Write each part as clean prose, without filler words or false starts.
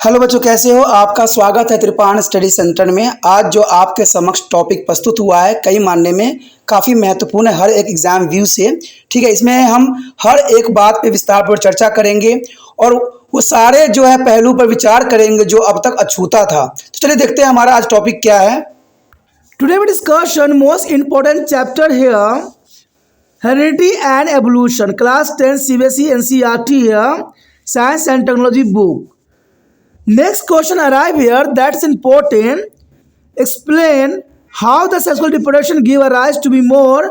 Hello बच्चों, कैसे हो? आपका स्वागत है त्रिपाण स्टडी सेंटर में। आज जो आपके समक्ष टॉपिक प्रस्तुत हुआ है कई मानने में काफ़ी महत्वपूर्ण है हर एक एग्जाम व्यू से। ठीक है, इसमें हम हर एक बात पे विस्तारपूर्वक चर्चा करेंगे और वो सारे जो है पहलू पर विचार करेंगे जो अब तक अछूता था। तो चलिए देखते हैं हमारा आज टॉपिक क्या है। Today we discussion most important chapter here, heredity and evolution, class 10 CBSE NCERT हियर, science and technology book. Next question arrive here that's important. Explain how the sexual reproduction give a rise to be more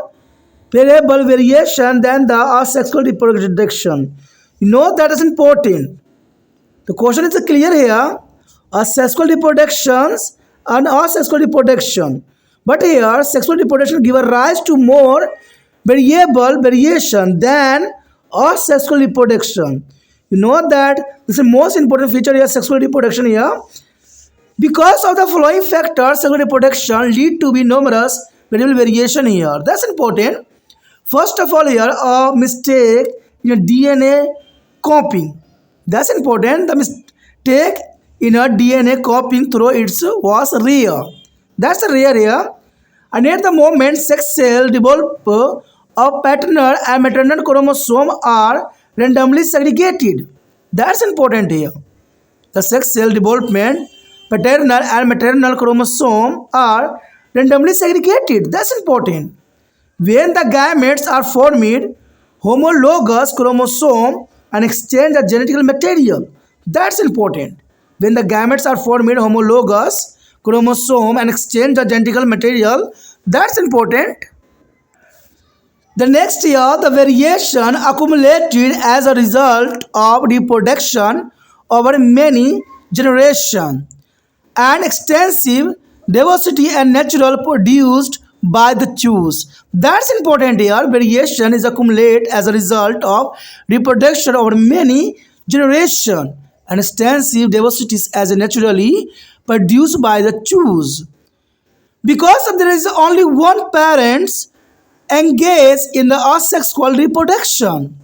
variable variation than the asexual reproduction. You know that is important. The question is clear here. Asexual reproductions and asexual reproduction. But here sexual reproduction give a rise to more variable variation than asexual reproduction. You know that this is the most important feature here, sexual reproduction here. Because of the following factors, sexual reproduction lead to be numerous variable variation here. That's important. First of all here, a mistake in DNA copying. That's important. The mistake in a DNA copying through its was rare. That's rare here. And at the moment, sex cell develop a paternal and maternal chromosome are randomly segregated. That's important here. The sex cell development, paternal and maternal chromosome are randomly segregated. That's important. When the gametes are formed, homologous chromosome and exchange the genetic material. That's important. When the gametes are formed, homologous chromosome and exchange the genetic material. That's important. The next year, the variation accumulated as a result of reproduction over many generations and extensive diversity and natural produced by the choose. That's important here. Variation is accumulated as a result of reproduction over many generations and extensive diversities as naturally produced by the choose. Because there is only one parents engage in the asexual reproduction.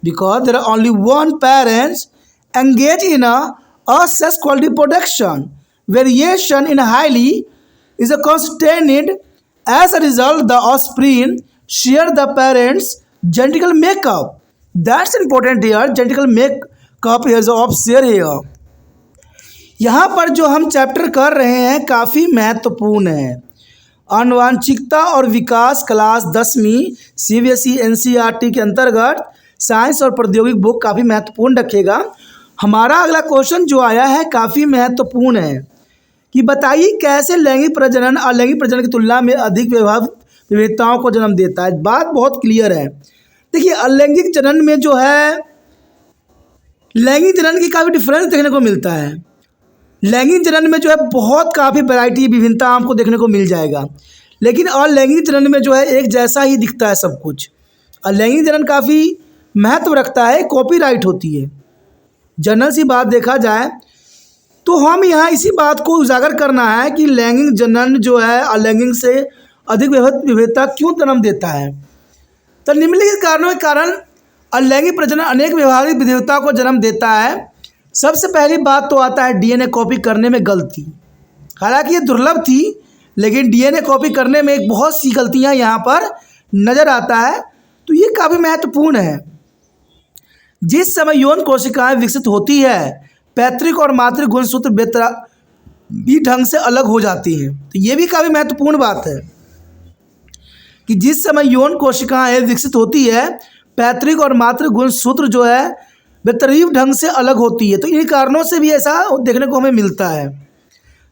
Because there are only one parents engage in a asexual reproduction. Variation in highly is a constrained. As a result, the offspring share the parents' genetical makeup. That's important here. Genetical makeup is of share here. यहाँ पर जो हम chapter कर रहे हैं काफ़ी महत्वपूर्ण है। आनुवांशिकता और विकास, क्लास 10वीं CBSE NCERT के अंतर्गत साइंस और प्रौद्योगिक बुक काफ़ी महत्वपूर्ण रखेगा। हमारा अगला क्वेश्चन जो आया है काफ़ी महत्वपूर्ण है कि बताइए कैसे लैंगिक प्रजनन अलैंगिक प्रजनन की तुलना में अधिक विविधताओं को जन्म देता है। बात बहुत क्लियर है। देखिए, अलैंगिक जनन में जो है लैंगिक जनन की काफ़ी डिफरेंस देखने को मिलता है। लैंगिक जनन में जो है बहुत काफ़ी वैरायटी विभिन्नता आपको देखने को मिल जाएगा, लेकिन अलैंगिक जनन में जो है एक जैसा ही दिखता है सब कुछ। अलैंगिक जनन काफ़ी महत्व रखता है, कॉपीराइट होती है। जनरल सी बात देखा जाए तो हम यहाँ इसी बात को उजागर करना है कि लैंगिक जनन जो है अलैंगिक से अधिक विविधता क्यों जन्म देता है। तो निम्नलिखित कारणों के कारण अलैंगिक प्रजनन अनेक व्यवहारिक विविधता को जन्म देता है। सबसे पहली बात तो आता है DNA कॉपी करने में गलती। हालांकि ये दुर्लभ थी, लेकिन DNA कॉपी करने में एक बहुत सी गलतियां यहाँ पर नज़र आता है, तो ये काफ़ी महत्वपूर्ण है। जिस समय यौन कोशिकाएं विकसित होती है, पैतृक और मातृ गुणसूत्र बेतरतीब ढंग से अलग हो जाती हैं। तो ये भी काफ़ी महत्वपूर्ण बात है कि जिस समय यौन कोशिकाएं विकसित होती है, पैतृक और मातृ गुणसूत्र जो है बेतरतीब ढंग से अलग होती है। तो इन कारणों से भी ऐसा देखने को हमें मिलता है।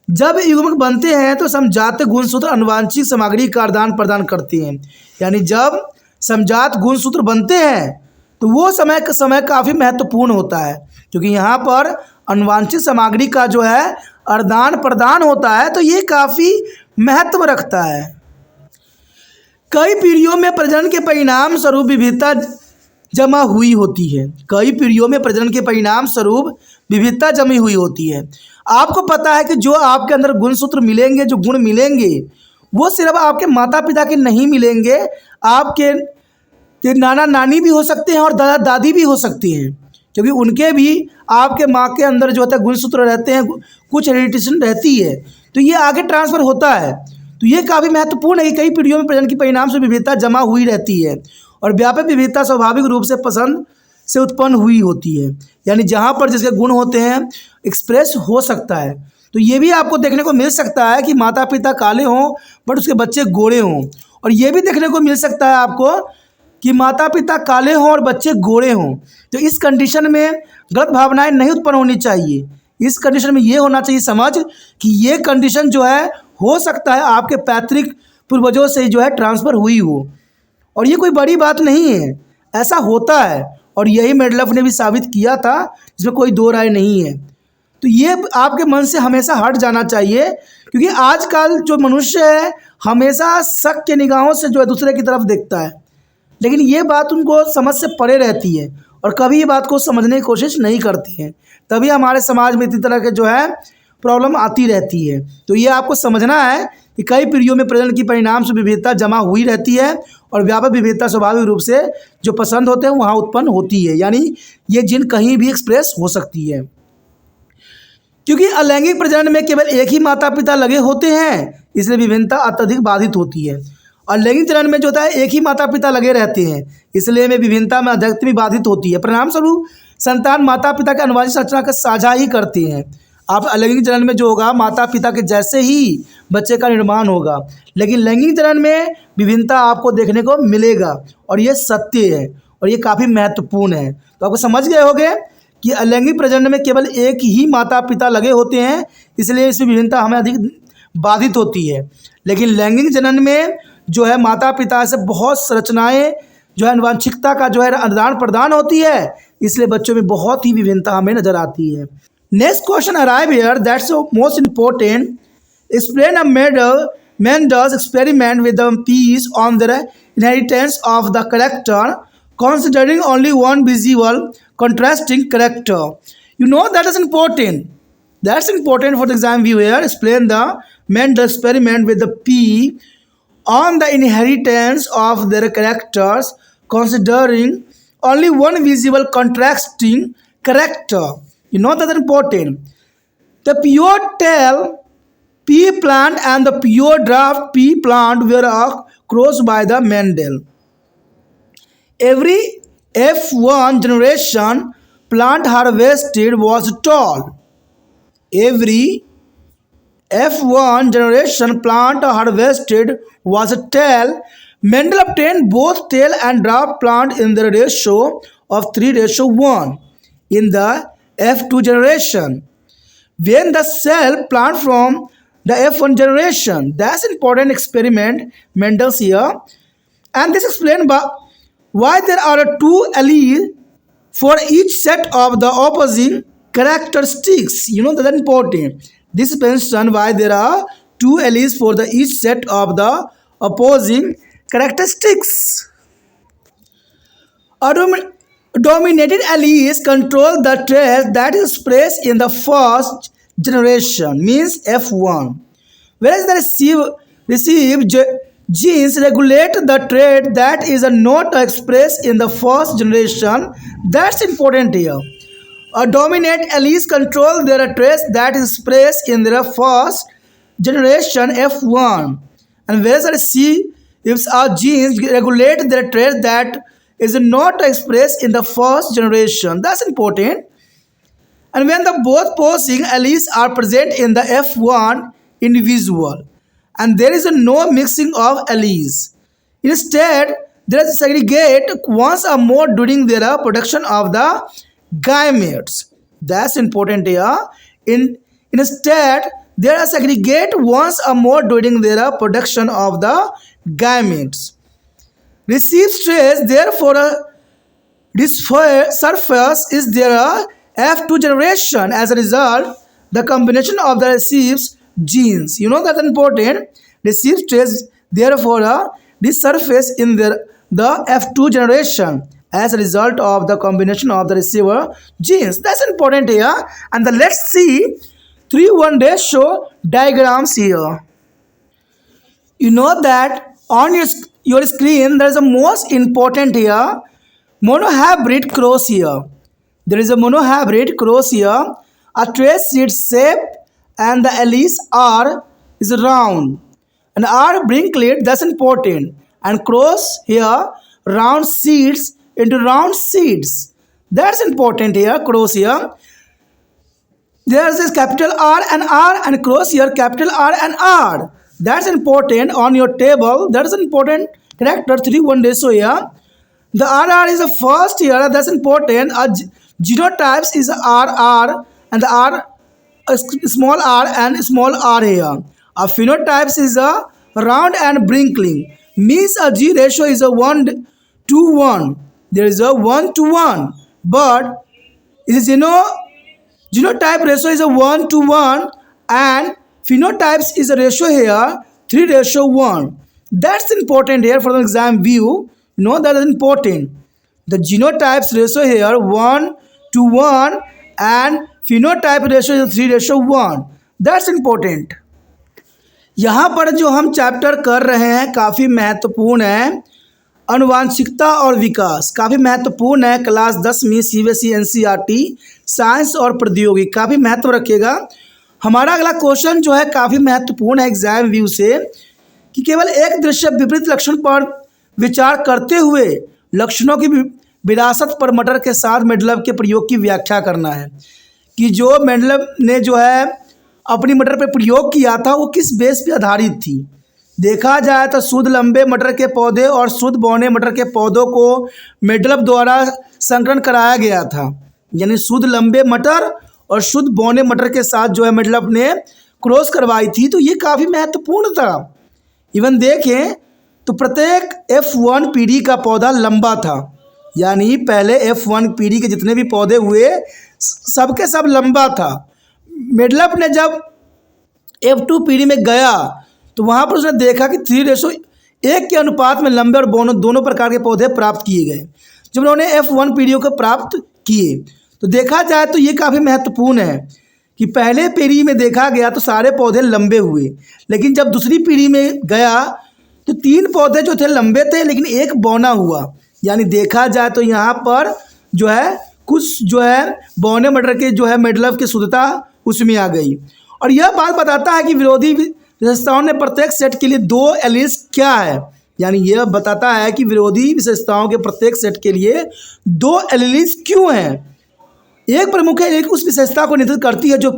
जब युग्मक बनते हैं तो समजात गुणसूत्र आनुवांशिक सामग्री का आदान प्रदान करते हैं। यानी जब समजात गुणसूत्र बनते हैं तो वो समय काफ़ी महत्वपूर्ण होता है, क्योंकि यहाँ पर आनुवांशिक सामग्री का जो है आदान प्रदान होता है, तो ये काफ़ी महत्व रखता है। कई पीढ़ियों में प्रजनन के परिणाम स्वरूप विविधता जमा हुई होती है। कई पीढ़ियों में प्रजनन के परिणाम स्वरूप विविधता जमी हुई होती है। आपको पता है कि जो आपके अंदर गुणसूत्र मिलेंगे, जो गुण मिलेंगे, वो सिर्फ आपके माता पिता के नहीं मिलेंगे, आपके नाना नानी भी हो सकते हैं और दादा दादी भी हो सकती हैं। क्योंकि उनके भी आपके माँ के अंदर जो होता है गुणसूत्र रहते हैं, कुछ हेरिडिटेशन रहती है, तो ये आगे ट्रांसफ़र होता है। तो ये काफ़ी महत्वपूर्ण है कि कई पीढ़ियों में प्रजनन के परिणाम से विविधता जमा हुई रहती है और व्यापक विविधता स्वाभाविक रूप से पसंद से उत्पन्न हुई होती है। यानी जहाँ पर जिसके गुण होते हैं एक्सप्रेस हो सकता है। तो ये भी आपको देखने को मिल सकता है कि माता पिता काले हों बट उसके बच्चे गोरे हों, और ये भी देखने को मिल सकता है आपको कि माता पिता काले हों और बच्चे गोरे हों। तो इस कंडीशन में गलत भावनाएं नहीं उत्पन्न होनी चाहिए। इस कंडीशन में ये होना चाहिए समझ कि ये कंडीशन जो है हो सकता है आपके पैतृक पूर्वजों से जो है ट्रांसफ़र हुई हो, और ये कोई बड़ी बात नहीं है, ऐसा होता है और यही मेंडलफ ने भी साबित किया था, जिसमें कोई दो राय नहीं है। तो ये आपके मन से हमेशा हट जाना चाहिए, क्योंकि आजकल जो मनुष्य है हमेशा शक के निगाहों से जो है दूसरे की तरफ देखता है, लेकिन ये बात उनको समझ से परे रहती है और कभी ये बात को समझने की कोशिश नहीं करती हैं। तभी हमारे समाज में इतनी तरह के जो है प्रॉब्लम आती रहती है। तो ये आपको समझना है कि कई पीढ़ियों में प्रजनन की परिणाम से विविधता जमा हुई रहती है और व्यापक विविधता स्वाभाविक रूप से जो पसंद होते हैं वहाँ उत्पन्न होती है। यानी ये जीन कहीं भी एक्सप्रेस हो सकती है। क्योंकि अलैंगिक प्रजनन में केवल एक ही माता पिता लगे होते हैं, इसलिए विभिन्नता अत्यधिक बाधित होती है। और लैंगिक जनन में जो होता है एक ही माता पिता लगे रहते हैं, इसलिए में विभिन्नता में अधिकता भी बाधित होती है। परिणाम स्वरूप संतान माता पिता के अनुवांशिक संरचना का साझा ही करते हैं। आप अलैंगिक जनन में जो होगा माता पिता के जैसे ही बच्चे का निर्माण होगा, लेकिन लैंगिक जनन में विभिन्नता आपको देखने को मिलेगा और ये सत्य है और ये काफ़ी महत्वपूर्ण है। तो आपको समझ गए होंगे कि अलैंगिक प्रजनन में केवल एक ही माता पिता लगे होते हैं, इसलिए इसमें विभिन्नता हमें अधिक बाधित होती है। लेकिन लैंगिक जनन में जो है माता पिता से बहुत संरचनाएं जो है अनुवांशिकता का जो है आदान प्रदान होती है, इसलिए बच्चों में बहुत ही विभिन्नता हमें नजर आती है। Next question arrive here, that's most important. Explain a Mendel's experiment with the peas on the inheritance of the character, considering only one visible contrasting character. You know that is important. That's important for the exam view here. Explain the Mendel's experiment with the pea on the inheritance of their characters, considering only one visible contrasting character. You know that is important. The pure tail pea plant and the pure draft pea plant were crossed by the Mendel. Every F1 generation plant harvested was tall. Every F1 generation plant harvested was tall. Mendel obtained both tail and draft plant in the ratio of 3:1 in the F2 generation. When the cell plant from the F1 generation, that's important experiment Mendel's here, and this explains why there are two alleles for each set of the opposing characteristics. You know that is important. This mentions why there are two alleles for the each set of the opposing characteristics. Dominated alleles control the trait that is expressed in the first generation, means F1, whereas the received genes regulate the trait that is not expressed in the first generation. That's important here. A dominant alleles control their traits that is expressed in their first generation F1, and whereas the received genes regulate their trait that is not expressed in the first generation. That's important. And when the both opposing alleles are present in the F1 individual, and there is no mixing of alleles, instead there is segregate once or more during their production of the gametes. That's important here. Instead there are segregate once or more during their production of the gametes. Received stress therefore this surface is their F2 generation. As a result, the combination of the received genes, you know that's important. Received stress therefore this surface in the F2 generation as a result of the combination of the receiver genes. That's important here. And let's see 3:1 ratio diagrams here. You know that on your screen there is a most important here monohybrid cross here. There is a monohybrid cross here. A trace seed shape and the alleles R is round and R brinkled, that's important. And cross here round seeds into round seeds. That's important here, cross here. There is capital R and cross here capital R and R. That's important on your table. That is an important character 3:1 ratio here. The RR is the first here. That's important. A genotypes is RR and the R small r and small r here. A phenotypes is a round and brinkling. Means a G ratio is a 1:1. There is a 1:1. But is genotype ratio is a 1:1 and phenotypes is a ratio here 3:1. That's important here for the exam view. That is important. The genotypes ratio here 1:1 and phenotype ratio is 3:1. That's important. यहाँ पर जो हम chapter कर रहे हैं काफ़ी महत्वपूर्ण है। आनुवांशिकता और विकास काफ़ी महत्वपूर्ण है। क्लास 10वीं CBSE NCERT साइंस और प्रौद्योगिकी काफ़ी महत्व रखेगा। हमारा अगला क्वेश्चन जो है काफ़ी महत्वपूर्ण है एग्जाम व्यू से कि केवल एक दृश्य विपरीत लक्षण पर विचार करते हुए लक्षणों की विरासत पर मटर के साथ मेंडलव के प्रयोग की व्याख्या करना है कि जो मेंडलव ने जो है अपनी मटर पर प्रयोग किया था वो किस बेस पे आधारित थी। देखा जाए तो शुद्ध लंबे मटर के पौधे और शुद्ध बौने मटर के पौधों को मेंडलव द्वारा संकरण कराया गया था। यानी शुद्ध लंबे मटर और शुद्ध बौने मटर के साथ जो है मेंडलव ने क्रॉस करवाई थी। तो ये काफ़ी महत्वपूर्ण था। इवन देखें तो प्रत्येक F1 पीढ़ी का पौधा लंबा था। यानी पहले F1 पीढ़ी के जितने भी पौधे हुए सबके सब लंबा था। मेंडलव ने जब F2 पीढ़ी में गया तो वहाँ पर उसने देखा कि 3:1 के अनुपात में लंबे और बौने दोनों प्रकार के पौधे प्राप्त किए गए जब उन्होंने F1 पीढ़ियों को प्राप्त किए। तो देखा जाए तो ये काफ़ी महत्वपूर्ण है कि पहले पीढ़ी में देखा गया तो सारे पौधे लंबे हुए, लेकिन जब दूसरी पीढ़ी में गया तो 3 पौधे जो थे लंबे थे लेकिन एक बौना हुआ। यानी देखा जाए तो यहाँ पर जो है कुछ जो है बौने मटर के जो है मेंडलव की शुद्धता उसमें आ गई। और यह बात बताता है कि विरोधी विशेषताओं ने प्रत्येक सेट के लिए 2 एलील्स क्या है। यानी यह बताता है कि विरोधी विशेषताओं के प्रत्येक सेट के लिए 2 एलील्स क्यों हैं। एक प्रमुख एलील उस विशेषता को निर्धारित करती है जो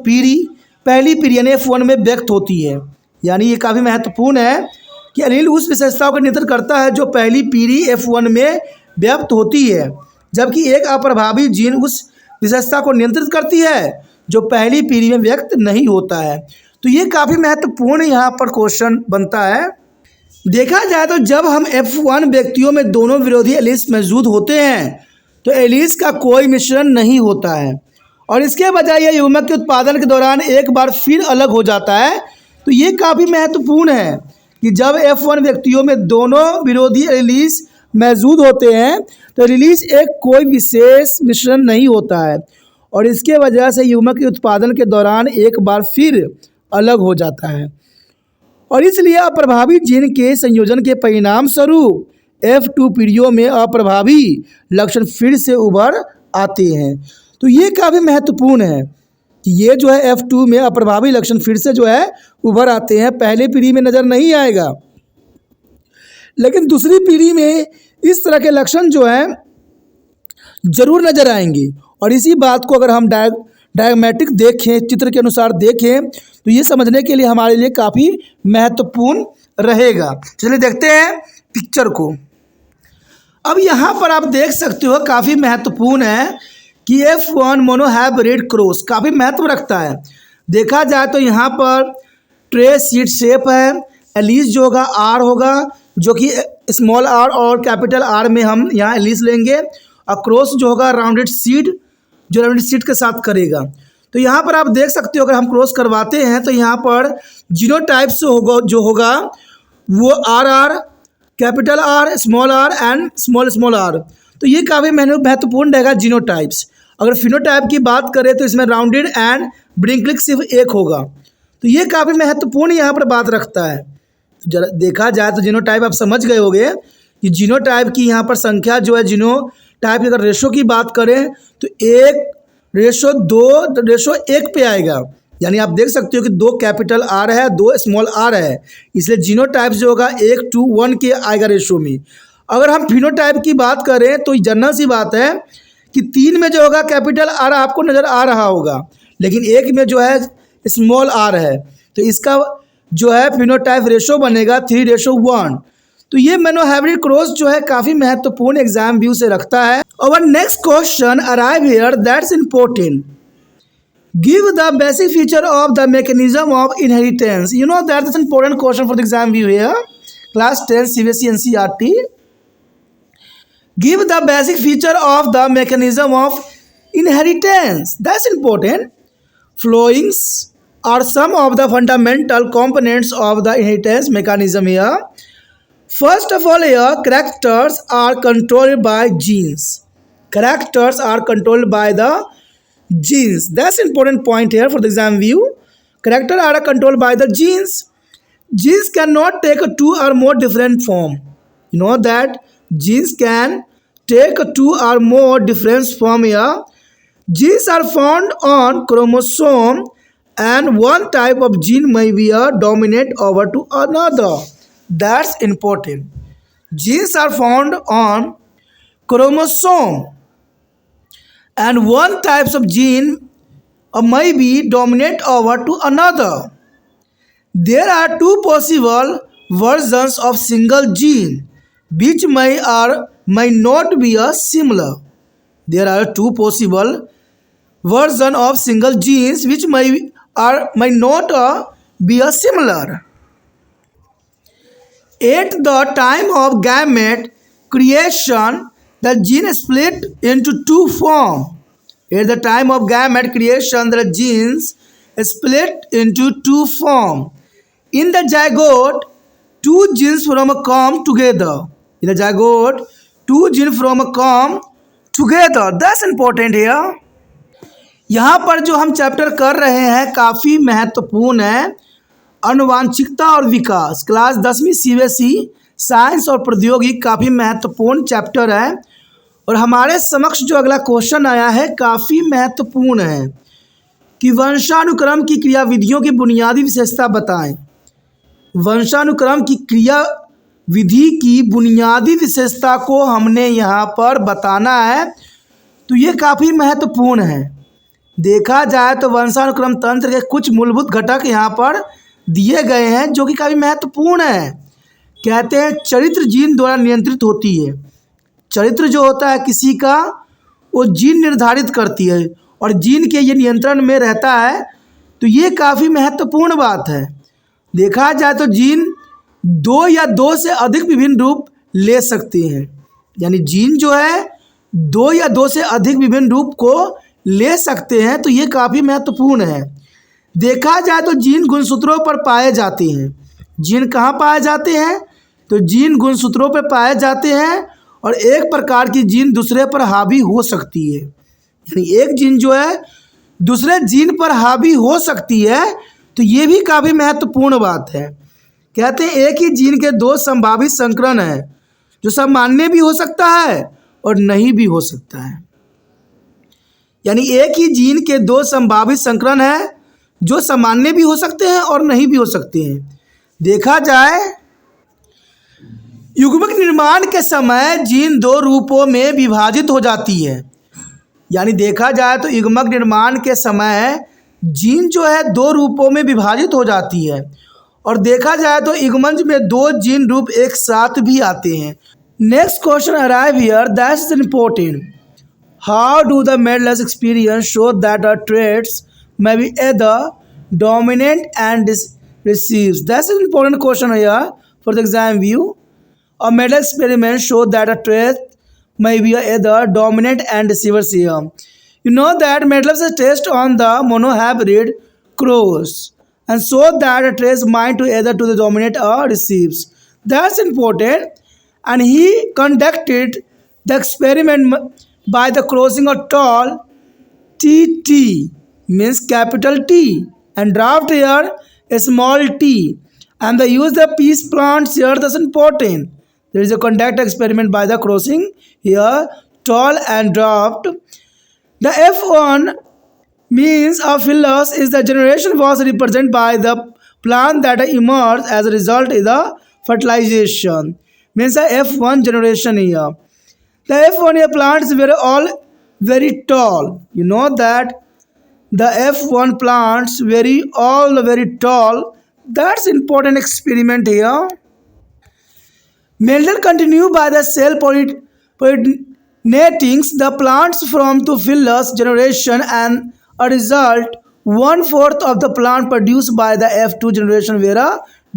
पहली पीढ़ी यानी F1 में व्यक्त होती है। यानी ये काफ़ी महत्वपूर्ण है कि एलील उस विशेषता को निर्धारित करता है जो पहली पीढ़ी F1 में व्यक्त होती है, जबकि एक अप्रभावी जीन उस विशेषता को नियंत्रित करती है जो पहली पीढ़ी में व्यक्त नहीं होता है। तो ये काफ़ी महत्वपूर्ण यहाँ पर क्वेश्चन बनता है। देखा जाए तो जब हम F1 व्यक्तियों में दोनों विरोधी एलील्स मौजूद होते हैं तो एलील्स का कोई मिश्रण नहीं होता है और इसके बजाय यह युग्मक के उत्पादन के दौरान एक बार फिर अलग हो जाता है। तो ये काफ़ी महत्वपूर्ण है कि जब F1 व्यक्तियों में दोनों विरोधी एलील्स मौजूद होते हैं तो एलील्स एक कोई विशेष मिश्रण नहीं होता है और इसके वजह से युग्मक के उत्पादन के दौरान एक बार फिर अलग हो जाता है और इसलिए अप्रभावी जीन के संयोजन के परिणाम स्वरूप F2 पीढ़ियों में अप्रभावी लक्षण फिर से उभर आते हैं। तो ये काफ़ी महत्वपूर्ण है कि ये जो है F2 में अप्रभावी लक्षण फिर से जो है उभर आते हैं। पहले पीढ़ी में नज़र नहीं आएगा लेकिन दूसरी पीढ़ी में इस तरह के लक्षण जो हैं ज़रूर नज़र आएंगे। और इसी बात को अगर हम डायग्रामेटिक देखें, चित्र के अनुसार देखें तो ये समझने के लिए हमारे लिए काफ़ी महत्वपूर्ण रहेगा। चलिए देखते हैं पिक्चर को। अब यहाँ पर आप देख सकते हो काफ़ी महत्वपूर्ण है कि F1 मोनोहाइब्रिड क्रॉस काफ़ी महत्व रखता है। देखा जाए तो यहाँ पर ट्रे सीड शेप है, एलीस जो होगा R होगा जो कि स्मॉल r और कैपिटल R में हम यहाँ एलीस लेंगे और क्रॉस जो होगा राउंडेड सीड जो राउंडेड सीड के साथ करेगा। तो यहाँ पर आप देख सकते हो अगर हम क्रॉस करवाते हैं तो यहाँ पर जीनोटाइप जो होगा वो RR capital R small r and small r। तो ये काफ़ी महत्वपूर्ण रहेगा जीनोटाइप्स। अगर फिनोटाइप की बात करें तो इसमें राउंडेड एंड ब्रिंकलिक सिर्फ एक होगा। तो ये काफ़ी महत्वपूर्ण यहाँ पर बात रखता है। तो जरा देखा जाए तो जीनोटाइप आप समझ गए होंगे कि जीनोटाइप की यहाँ पर संख्या जो है टाइप की अगर रेशो की बात करें तो 1:2:1 पे आएगा। यानी आप देख सकते हो कि 2 कैपिटल आर है, 2 स्मॉल आर है, इसलिए जीनोटाइप जो होगा 1:1 के आएगा रेशो में। अगर हम फिनोटाइप की बात करें तो जनरल सी बात है कि 3 में जो होगा कैपिटल आर आपको नज़र आ रहा होगा, लेकिन 1 में जो है स्मॉल आर है, तो इसका जो है फिनोटाइप रेशो बनेगा 3:1। तो ये मोनोहाइब्रिड क्रॉस जो है काफ़ी महत्वपूर्ण एग्जाम व्यू से रखता है। और next question arrive here that's important. Give the basic feature of the mechanism of inheritance. You know that is an important question for the exam view here. Class 10 CBSE NCERT. Give the basic feature of the mechanism of inheritance. That's important. Flowings are some of the fundamental components of the inheritance mechanism here. First of all here, characters are controlled by genes. Characters are controlled by the genes. That's important point here for the exam view. Character are controlled by the genes. Genes cannot take 2 or more different form. You know that genes can take 2 or more different form here. Genes are found on chromosome and one type of gene may be a dominant over to another. That's important. Genes are found on chromosome and one types of gene may be dominant over to another. There are 2 possible versions of single gene which may or may not be a similar. There are 2 possible version of single genes which may or may not be a similar. At the time of gamete creation, the gene split into 2 forms. At the time of gamete creation, the genes split into 2 forms. In the zygote, 2 genes from come together. In the zygote, 2 genes from come together. That's important here. यहाँ पर जो हम chapter कर रहे हैं काफ़ी महत्वपूर्ण है, आनुवांशिकता और विकास। क्लास 10वीं CBSE साइंस और प्रौद्योगिकी काफ़ी महत्वपूर्ण चैप्टर है। और हमारे समक्ष जो अगला क्वेश्चन आया है काफ़ी महत्वपूर्ण है कि वंशानुक्रम की क्रियाविधियों की बुनियादी विशेषता बताएं। वंशानुक्रम की क्रिया विधि की बुनियादी विशेषता को हमने यहाँ पर बताना है, तो ये काफ़ी महत्वपूर्ण है। देखा जाए तो वंशानुक्रम तंत्र के कुछ मूलभूत घटक यहाँ पर दिए गए हैं जो कि काफ़ी महत्वपूर्ण है। कहते हैं चरित्र जीन द्वारा नियंत्रित होती है। चरित्र जो होता है किसी का वो जीन निर्धारित करती है और जीन के ये नियंत्रण में रहता है, तो ये काफ़ी महत्वपूर्ण बात है। देखा जाए तो जीन 2 या 2 से अधिक विभिन्न रूप ले सकते हैं, यानी जीन जो है 2 या 2 से अधिक विभिन्न रूप को ले सकते हैं, तो ये काफ़ी महत्वपूर्ण है। देखा जाए तो जीन गुणसूत्रों पर पाए जाते हैं। जीन कहाँ पाए जाते हैं? तो जीन गुणसूत्रों पर पाए जाते हैं और एक प्रकार की जीन दूसरे पर हावी हो सकती है, यानी एक जीन जो है दूसरे जीन पर हावी हो सकती है, तो ये भी काफ़ी महत्वपूर्ण बात है। कहते हैं एक ही जीन के 2 संभावित संस्करण हैं जो सामान्य भी हो सकता है और नहीं भी हो सकता है। यानी एक ही जीन के 2 संभावित संस्करण हैं जो सामान्य भी हो सकते हैं और नहीं भी हो सकते हैं। देखा जाए युग्मक निर्माण के समय जीन 2 रूपों में विभाजित हो जाती है। यानी देखा जाए तो युग्मक निर्माण के समय जीन जो है 2 रूपों में विभाजित हो जाती है। और देखा जाए तो युग्मज में 2 जीन रूप एक साथ भी आते हैं। Next question arrive here that is important. How do the medals experience show that a trades may be either dominant and receives? That's an important question here for the exam view. A Mendel experiment showed that a trait may be either dominant and receivers here. You know that Mendel's test on the monohybrid cross and showed that a trait might to either to the dominant or receives. That's important. And he conducted the experiment by the crossing of tall TT means capital T and draft here a small t and the use the peace plants here. That's important. There is a conduct experiment by the crossing here tall and dwarfed. The F1 means of phyllis is the generation was represented by the plant that emerged as a result of the fertilization. Means the F1 generation here. The F1 year plants were all very tall. You know that the F1 plants all very tall. That's important experiment here. Mendel continued by the cell pollinating the plants from to phyllis generation, and a result 1/4 of the plant produced by the F2 generation were a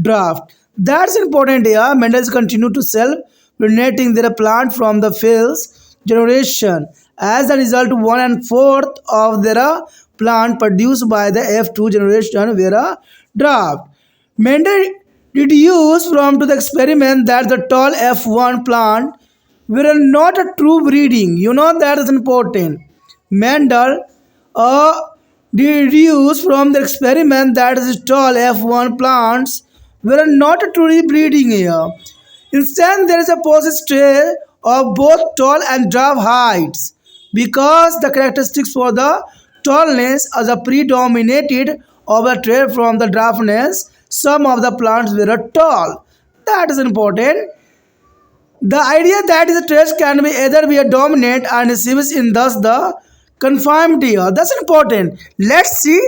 draft. That's important here. Mendel continued to cell pollinating their plant from the phyllis generation. As a result, 1/4 of their plant produced by the F2 generation were a draft. Mendel deduced from to the experiment that the tall F1 plant were not a true breeding. You know that is important. Mendel deduced from the experiment that the tall F1 plants were not truly breeding here. Instead, there is a positive trait of both tall and dwarf heights, because the characteristics for the tallness as a predominated over trait from the dwarfness. Some of the plants were tall. That is important. The idea that the traits can be either be a dominant and receives in thus the conformity here. That's important. Let's see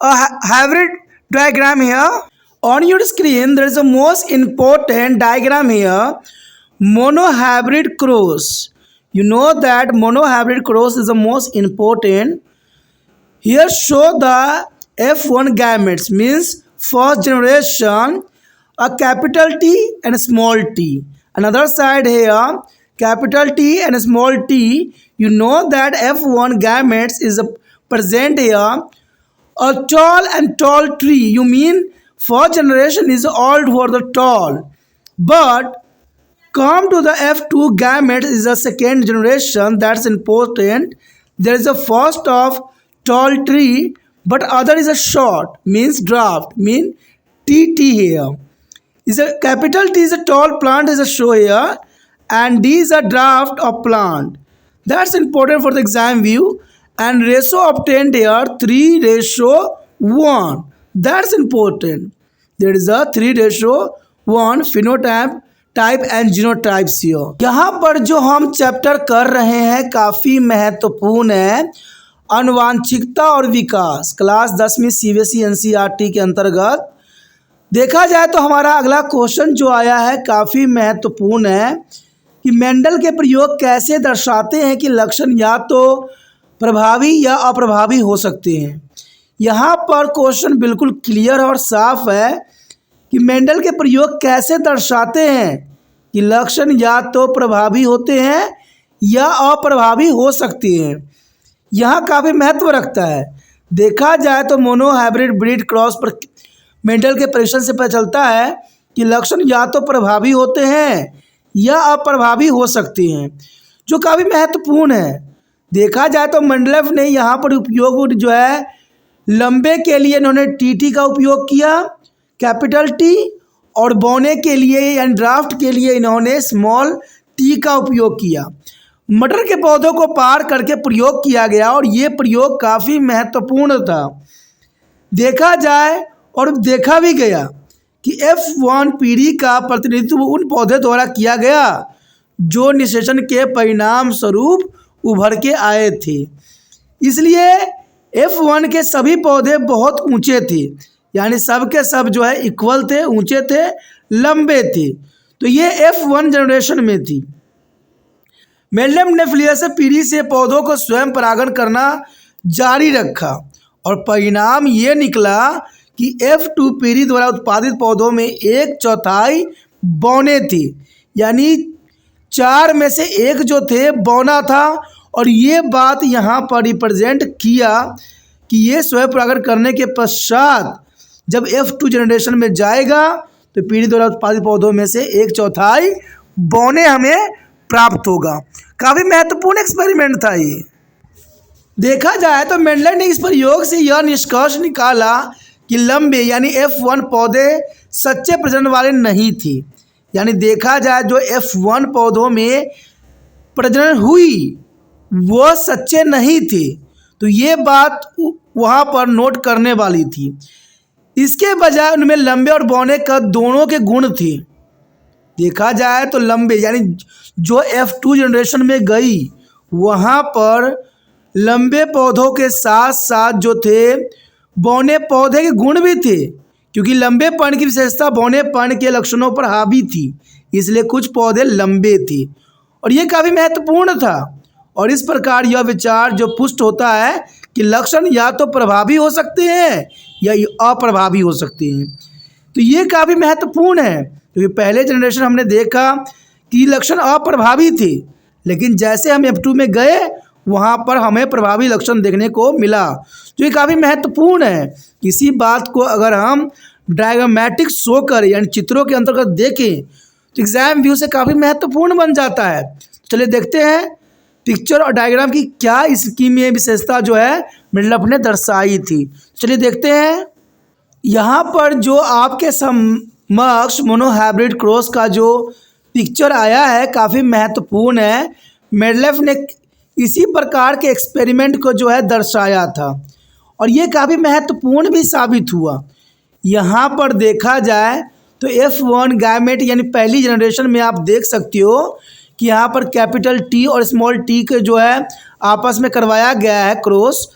a hybrid diagram here. On your screen, there is a most important diagram here. Monohybrid cross. You know that monohybrid cross is the most important. Here show the F1 gametes, means first generation, a capital T and a small t. Another side here, capital T and small t. You know that F1 gametes is present here. A tall and tall tree. You mean first generation is all for the tall. But come to the F2 gametes is the second generation. That's important. There is a first of tall tree, but other is a short, means draft, mean TT here. Is a capital T is a tall plant is a show here, and D is a draft of plant. That's important for the exam view. And ratio obtained here 3:1. That's important. There is a 3:1 phenotype, type and genotypes here. यहाँ पर जो हम chapter कर रहे हैं काफ़ी महत्वपूर्ण है, आनुवांशिकता और विकास, क्लास 10वीं CBSE NCERT के अंतर्गत। देखा जाए तो हमारा अगला क्वेश्चन जो आया है काफ़ी महत्वपूर्ण है कि मेंडल के प्रयोग कैसे दर्शाते हैं कि लक्षण या तो प्रभावी या अप्रभावी हो सकते हैं। यहाँ पर क्वेश्चन बिल्कुल क्लियर और साफ है कि मेंडल के प्रयोग कैसे दर्शाते हैं कि लक्षण या तो प्रभावी होते हैं या अप्रभावी हो सकते हैं। यहाँ काफ़ी महत्व रखता है। देखा जाए तो मोनोहाइब्रिड ब्रीड क्रॉस पर मेंडल के परीक्षण से पता चलता है कि लक्षण या तो प्रभावी होते हैं या अप्रभावी हो सकते हैं, जो काफ़ी महत्वपूर्ण है। देखा जाए तो मेंडलेव ने यहाँ पर उपयोग जो है लंबे के लिए इन्होंने TT का उपयोग किया, कैपिटल T, और बोने के लिए यानी ड्राफ्ट के लिए इन्होंने स्मॉल t का उपयोग किया। मटर के पौधों को पार करके प्रयोग किया गया और ये प्रयोग काफ़ी महत्वपूर्ण था। देखा जाए और देखा भी गया कि F1 पीढ़ी का प्रतिनिधित्व उन पौधे द्वारा किया गया जो निषेचन के परिणाम स्वरूप उभर के आए थे। इसलिए F1 के सभी पौधे बहुत ऊंचे थे, यानी सब के सब जो है इक्वल थे, ऊंचे थे, लंबे थे। तो ये F1 जनरेशन में थी। मेंडल ने फिलियस पीढ़ी से पौधों को स्वयं परागण करना जारी रखा और परिणाम ये निकला कि F2 पीढ़ी द्वारा उत्पादित पौधों में 1/4 बौने थे, यानी 4 में से 1 जो थे बौना था। और ये बात यहाँ पर रिप्रेजेंट किया कि ये स्वयं परागण करने के पश्चात जब F2 जनरेशन में जाएगा तो पीढ़ी द्वारा उत्पादित पौधों में से 1/4 बौने हमें प्राप्त होगा। काफ़ी महत्वपूर्ण एक्सपेरिमेंट था ये। देखा जाए तो मेंडल ने इस प्रयोग से यह निष्कर्ष निकाला कि लंबे यानी F1 पौधे सच्चे प्रजनन वाले नहीं थे। यानी देखा जाए जो F1 पौधों में प्रजनन हुई वह सच्चे नहीं थे। तो ये बात वहाँ पर नोट करने वाली थी। इसके बजाय उनमें लंबे और बौने कद दोनों के गुण थे। देखा जाए तो लंबे यानी जो F2 जनरेशन में गई वहाँ पर लंबे पौधों के साथ साथ जो थे बौने पौधे के गुण भी थे, क्योंकि लंबेपन की विशेषता बौनेपन के लक्षणों पर हावी थी, इसलिए कुछ पौधे लंबे थे और ये काफ़ी महत्वपूर्ण था। और इस प्रकार यह विचार जो पुष्ट होता है कि लक्षण या तो प्रभावी हो सकते हैं या अप्रभावी हो सकते हैं। तो ये काफ़ी महत्वपूर्ण है, क्योंकि पहले जनरेशन हमने देखा कि लक्षण अप्रभावी थे, लेकिन जैसे हम F2 में गए वहाँ पर हमें प्रभावी लक्षण देखने को मिला, जो ये काफ़ी महत्वपूर्ण है। इसी बात को अगर हम डायग्रामेटिक शो कर यानी चित्रों के अंतर्गत देखें तो एग्जाम व्यू से काफ़ी महत्वपूर्ण बन जाता है। चलिए देखते हैं पिक्चर और डायग्राम की क्या इसकी में विशेषता जो है मेंडलफ ने दर्शाई थी। चलिए देखते हैं। यहाँ पर जो आपके समक्ष मोनोहाइब्रिड क्रॉस का जो पिक्चर आया है काफ़ी महत्वपूर्ण है। मेंडलफ ने इसी प्रकार के एक्सपेरिमेंट को जो है दर्शाया था और ये काफ़ी महत्वपूर्ण भी साबित हुआ। यहाँ पर देखा जाए तो F1 गैमेट यानी पहली जनरेशन में आप देख सकते हो कि यहाँ पर कैपिटल T और स्मॉल t के जो है आपस में करवाया गया है क्रॉस।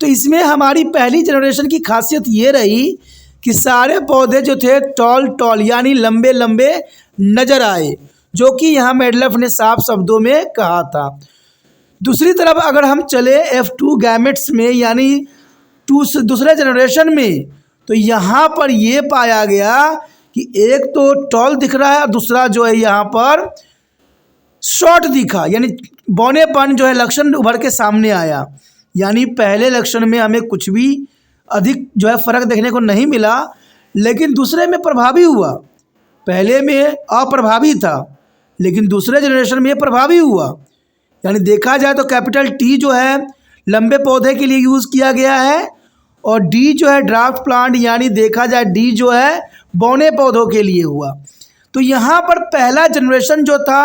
तो इसमें हमारी पहली जनरेशन की खासियत ये रही कि सारे पौधे जो थे टॉल यानी लंबे लंबे नज़र आए, जो कि यहाँ मेंडलफ ने साफ शब्दों में कहा था। दूसरी तरफ अगर हम चले F2 गैमेट्स में यानी दूसरे जनरेशन में, तो यहाँ पर ये पाया गया कि एक तो टॉल दिख रहा है और दूसरा जो है यहाँ पर शॉर्ट दिखा, यानी बौनेपन जो है लक्षण उभर के सामने आया। यानी पहले लक्षण में हमें कुछ भी अधिक जो है फ़र्क देखने को नहीं मिला, लेकिन दूसरे में प्रभावी हुआ। पहले में अप्रभावी था लेकिन दूसरे जनरेशन में प्रभावी हुआ। यानी देखा जाए तो कैपिटल T जो है लंबे पौधे के लिए यूज़ किया गया है और D जो है ड्राफ्ट प्लांट यानी देखा जाए D जो है बौने पौधों के लिए हुआ। तो यहाँ पर पहला जनरेशन जो था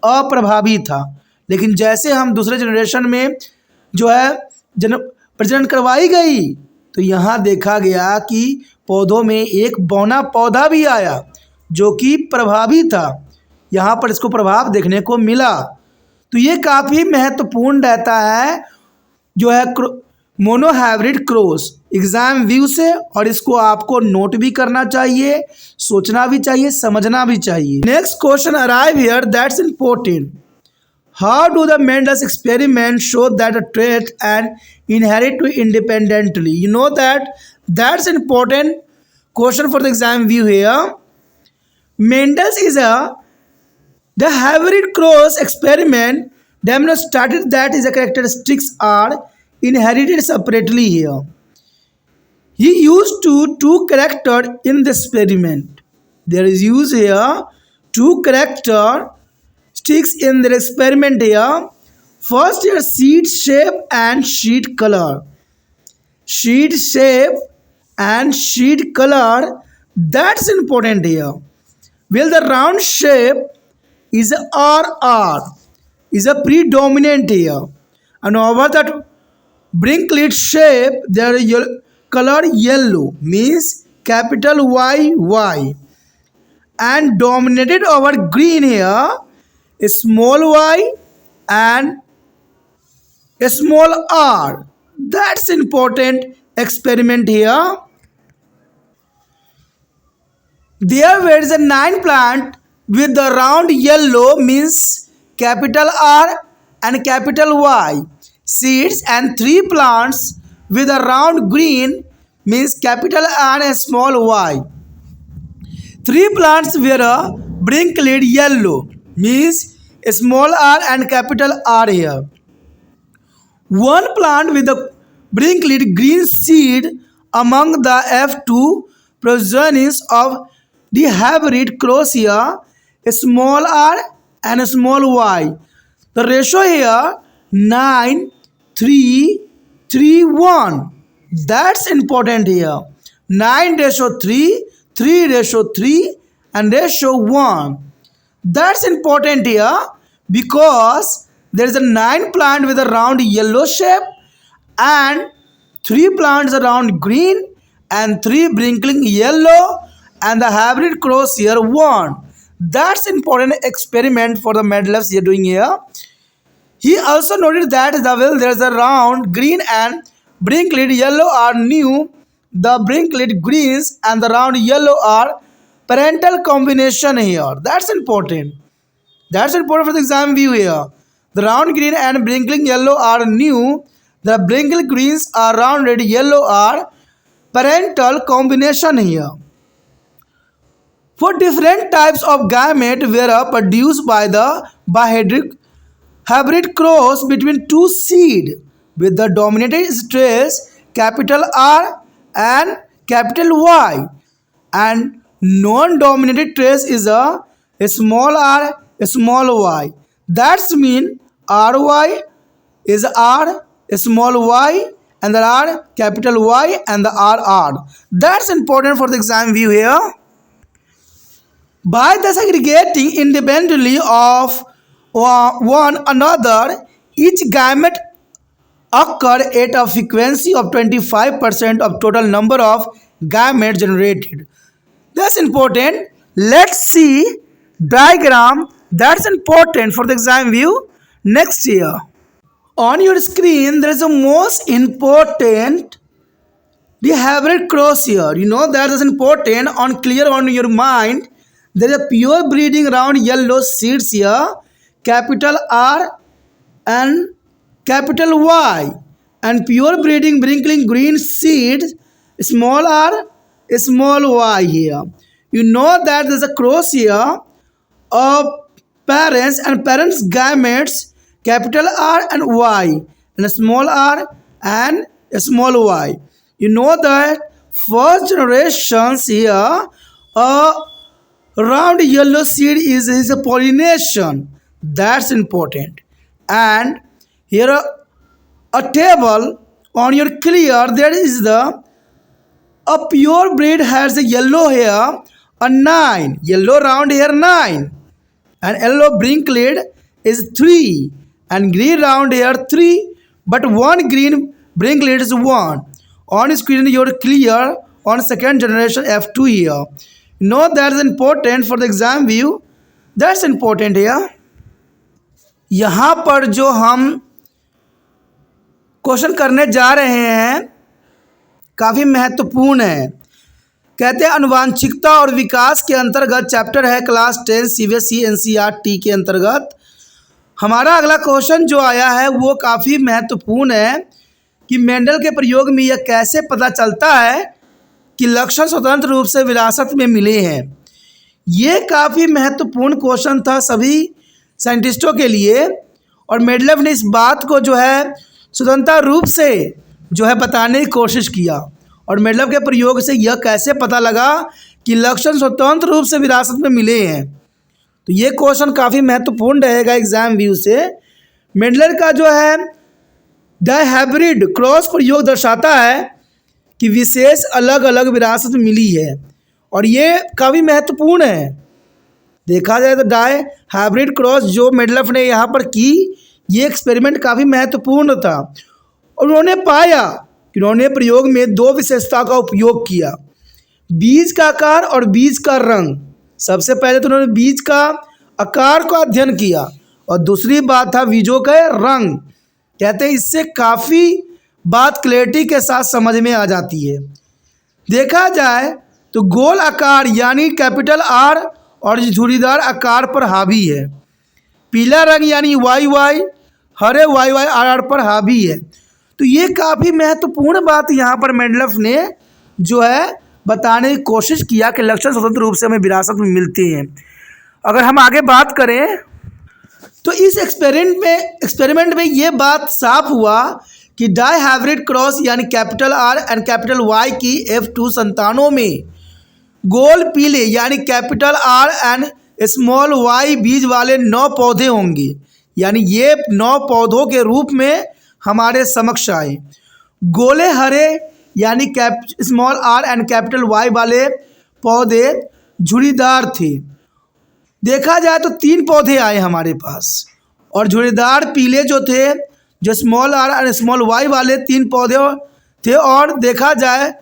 अप्रभावी था, लेकिन जैसे हम दूसरे जनरेशन में जो है प्रजनन करवाई गई तो यहाँ देखा गया कि पौधों में एक बौना पौधा भी आया जो कि प्रभावी था। यहाँ पर इसको प्रभाव देखने को मिला। तो ये काफ़ी महत्वपूर्ण रहता है जो है मोनोहाइब्रिड क्रॉस एग्जाम व्यू से, और इसको आपको नोट भी करना चाहिए, सोचना भी चाहिए, समझना भी चाहिए। Next question arrive here that's important. How do the Mendel's experiment show that a trait and inherit independently? You know that's important question for the exam view here. Mendel's is the hybrid cross experiment demonstrated that the characteristics are inherited separately here. He used two characters in this experiment. There is used here two characteristics in the experiment here. First here seed shape and seed color. Seed shape and seed color, that's important here. Well, the round shape is RR is a predominant here, and over that brinklet shape there is color yellow means capital YY, and dominated over green here small y and small r. That's important experiment here. There were the 9 plant with the round yellow means capital R and capital Y seeds, and 3 plants with a round green means capital R and small y. 3 plants were a brinklet yellow means small r and capital R here. 1 plant with a brinklet green seed among the F2 progenies of the hybrid cross here, small r and small y. The ratio here 9, 3, 3, 1. That's important here. 9:3, 3:3 and ratio 1. That's important here because there is a 9 plant with a round yellow shape and 3 plants around green and 3 blinking yellow, and the hybrid cross here won. That's important experiment for the Mendeleev here doing here. He also noted that the well there is a round green and brinkled yellow are new. The brinkled greens and the round yellow are parental combination here. That's important. That's important for the exam view here. The round green and blinking yellow are new. The brinkled greens are rounded yellow are parental combination here. For different types of gamete were produced by the hybrid cross between two seed with the dominated stress capital R and capital Y, and non-dominated trace is a small r, a small y. That's mean ry is r, a small y, and the r capital Y and the r. That's important for the exam view here. By disaggregating independently of one another, each gamete occur at a frequency of 25% of total number of gametes generated. That's important. Let's see diagram. That's important for the exam view next year. On your screen, there is a most important the hybrid cross here. You know that is important. On clear on your mind, there is a pure breeding round yellow seeds here, capital R and capital Y, and pure breeding brinking green seeds, small r, small y here. You know that there is a cross here of parents and parents gametes, capital R and Y, and small r and small y. You know that first generations here, a round yellow seed is a pollination. That's important. And here a table on your clear, there is a pure breed has a yellow here, a 9, yellow round here 9, and yellow brinkled is 3, and green round here 3, but one green brinkled is 1. On screen you're clear on second generation F2 here. Know that is important for the exam view. That's important here. यहाँ पर जो हम question करने जा रहे हैं काफ़ी महत्वपूर्ण है। कहते हैं अनुवांशिकता और विकास के अंतर्गत चैप्टर है क्लास 10 CBSE NCERT के अंतर्गत। हमारा अगला क्वेश्चन जो आया है वो काफ़ी महत्वपूर्ण है कि मेंडल के प्रयोग में यह कैसे पता चलता है कि लक्षण स्वतंत्र रूप से विरासत में मिले हैं। ये काफ़ी महत्वपूर्ण क्वेश्चन था सभी साइंटिस्टों के लिए, और मेंडलेव ने इस बात को जो है स्वतंत्र रूप से जो है बताने की कोशिश किया, और मेंडलेव के प्रयोग से यह कैसे पता लगा कि लक्षण स्वतंत्र रूप से विरासत में मिले हैं। तो ये क्वेश्चन काफ़ी महत्वपूर्ण रहेगा एग्जाम व्यू से। मेंडलेव का जो है डायहाइब्रिड क्रॉस प्रयोग दर्शाता है कि विशेष अलग अलग विरासत मिली है, और ये काफ़ी महत्वपूर्ण है। देखा जाए तो डायहाइब्रिड क्रॉस जो मेंडलेव ने यहाँ पर की, ये एक्सपेरिमेंट काफ़ी महत्वपूर्ण था, और उन्होंने पाया कि उन्होंने प्रयोग में 2 विशेषता का उपयोग किया, बीज का आकार और बीज का रंग। सबसे पहले तो उन्होंने बीज का आकार का अध्ययन किया, और दूसरी बात था बीजों का रंग। कहते हैं इससे काफ़ी बात क्लैरिटी के साथ समझ में आ जाती है। देखा जाए तो गोल आकार यानी कैपिटल R और झुर्रीदार आकार पर हावी है, पीला रंग यानी YY हरे YYRR पर हावी है। तो ये काफ़ी महत्वपूर्ण बात यहाँ पर मेंडलेव ने जो है बताने की कोशिश किया कि लक्षण स्वतंत्र रूप से हमें विरासत में मिलते हैं। अगर हम आगे बात करें तो इस एक्सपेरिमेंट में ये बात साफ हुआ कि डायहाइब्रिड क्रॉस यानी capital R and capital Y की F2 संतानों में गोल पीले यानी capital R and small y बीज वाले 9 पौधे होंगे। यानी ये 9 पौधों के रूप में हमारे समक्ष आए। गोले हरे यानी small r and capital Y वाले पौधे झुर्रीदार थे। देखा जाए तो 3 पौधे आए हमारे पास, और झुर्रीदार पीले जो थे, जो स्मॉल आर और स्मॉल वाई वाले 3 पौधे थे। और देखा जाए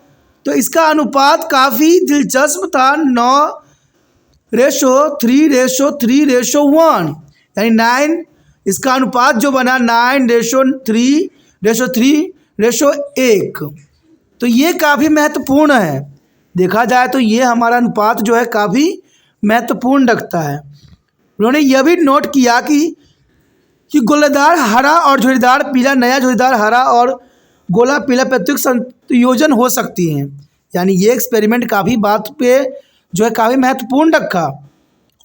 तो इसका अनुपात काफ़ी दिलचस्प था, 9:3:3:1, यानी 9, इसका अनुपात जो बना 9:3:3:1। तो ये काफ़ी महत्वपूर्ण है। देखा जाए तो ये हमारा अनुपात जो है काफ़ी महत्वपूर्ण रखता है। उन्होंने यह भी नोट किया कि गोलादार हरा और झुर्रीदार पीला, नया झुर्रीदार हरा और गोला पीला प्रत्येक संयोजन हो सकती हैं। यानी ये एक्सपेरिमेंट काफ़ी बात पे जो है काफ़ी महत्वपूर्ण रखा।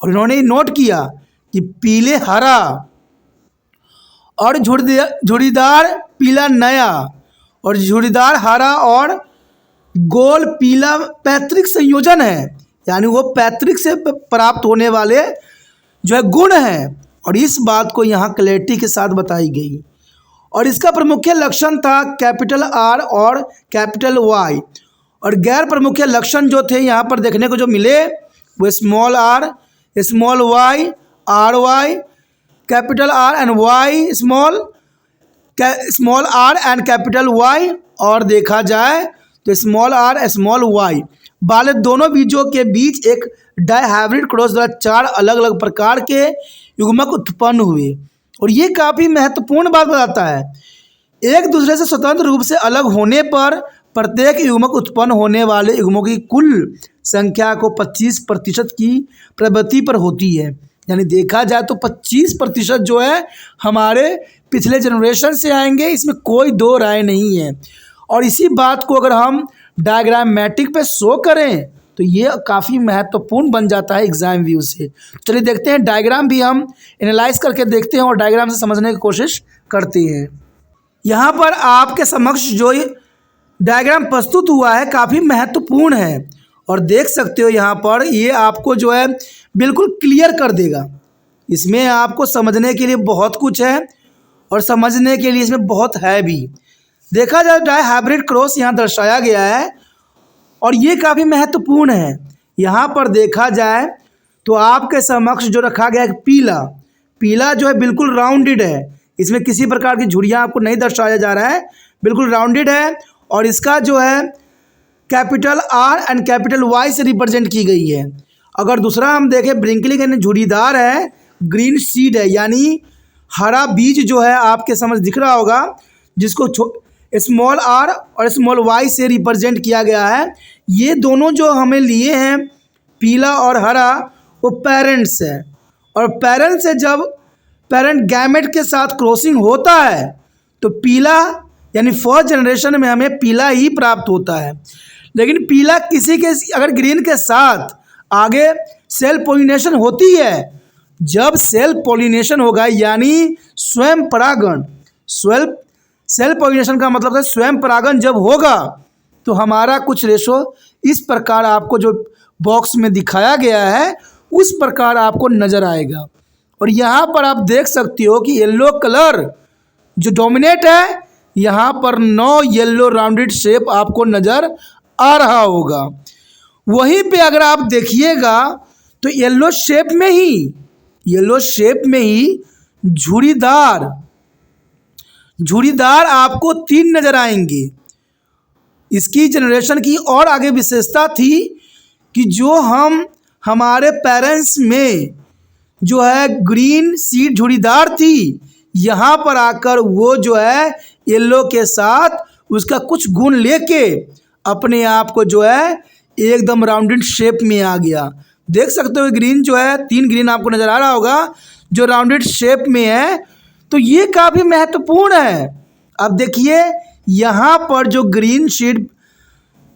और इन्होंने नोट किया कि पीले हरा और झुर्रीदार पीला नया और झुर्रीदार हरा और गोल पीला पैतृक संयोजन है, यानी वो पैतृक से प्राप्त होने वाले जो है गुण हैं। और इस बात को यहाँ क्लैरिटी के साथ बताई गई। और इसका प्रमुख लक्षण था कैपिटल आर और कैपिटल वाई। और गैर प्रमुख लक्षण जो थे यहाँ पर देखने को जो मिले वो small R, small Y, R Y, capital R and Y, small R and capital Y. और देखा जाए तो स्मॉल आर स्मॉल वाई वाले दोनों बीजों के बीच एक डायहाइब्रिड क्रॉस द्वारा 4 अलग अलग प्रकार के युग्मक उत्पन्न हुए। और ये काफ़ी महत्वपूर्ण बात बताता है। एक दूसरे से स्वतंत्र रूप से अलग होने पर प्रत्येक युग्मक उत्पन्न होने वाले युग्मों की कुल संख्या को 25% की प्रवृत्ति पर होती है। यानी देखा जाए तो 25% जो है हमारे पिछले जनरेशन से आएंगे, इसमें कोई दो राय नहीं है। और इसी बात को अगर हम डायग्रामेटिक पे शो करें तो ये काफ़ी महत्वपूर्ण बन जाता है एग्जाम व्यू से। चलिए देखते हैं, डायग्राम भी हम एनालाइज करके देखते हैं और डायग्राम से समझने की कोशिश करते हैं। यहाँ पर आपके समक्ष जो डायग्राम प्रस्तुत हुआ है काफ़ी महत्वपूर्ण है। और देख सकते हो यहाँ पर ये आपको जो है बिल्कुल क्लियर कर देगा। इसमें आपको समझने के लिए बहुत कुछ है और समझने के लिए इसमें बहुत है भी। देखा जाए डायहाइब्रिड क्रॉस यहाँ दर्शाया गया है और ये काफ़ी महत्वपूर्ण है। यहाँ पर देखा जाए तो आपके समक्ष जो रखा गया है पीला जो है बिल्कुल राउंडेड है। इसमें किसी प्रकार की झुर्रियाँ आपको नहीं दर्शाया जा रहा है, बिल्कुल राउंडेड है। और इसका जो है capital R and capital Y से रिप्रेजेंट की गई है। अगर दूसरा हम देखें ब्रिंकलिंग यानी झुर्रीदार है, ग्रीन सीड है, यानी हरा बीज जो है आपके समझ दिख रहा होगा, जिसको स्मॉल आर और स्मॉल वाई से रिप्रेजेंट किया गया है। ये दोनों जो हमें लिए हैं पीला और हरा वो पेरेंट्स है। और पेरेंट्स से जब पेरेंट गैमेट के साथ क्रॉसिंग होता है तो पीला यानी फर्स्ट जनरेशन में हमें पीला ही प्राप्त होता है। लेकिन पीला किसी के अगर ग्रीन के साथ आगे सेल पोलिनेशन होती है, जब सेल पोलिनेशन होगा यानी स्वयं परागण, सेल पोलिनेशन का मतलब है स्वयं परागण जब होगा तो हमारा कुछ रेशो इस प्रकार आपको जो बॉक्स में दिखाया गया है उस प्रकार आपको नज़र आएगा। और यहाँ पर आप देख सकते हो कि येलो कलर जो डोमिनेट है, यहाँ पर 9 येलो राउंडेड शेप आपको नज़र आ रहा होगा। वहीं पे अगर आप देखिएगा तो येलो शेप में ही झुर्रीदार आपको 3 नज़र आएंगे। इसकी जनरेशन की और आगे विशेषता थी कि जो हमारे पेरेंट्स में जो है ग्रीन सीड झुर्रीदार थी, यहाँ पर आकर वो जो है येलो के साथ उसका कुछ गुण लेके अपने आप को जो है एकदम राउंडेड शेप में आ गया। देख सकते हो ग्रीन जो है 3 ग्रीन आपको नज़र आ रहा होगा जो राउंडेड शेप में है। तो ये काफ़ी महत्वपूर्ण है। अब देखिए यहाँ पर जो ग्रीन सीड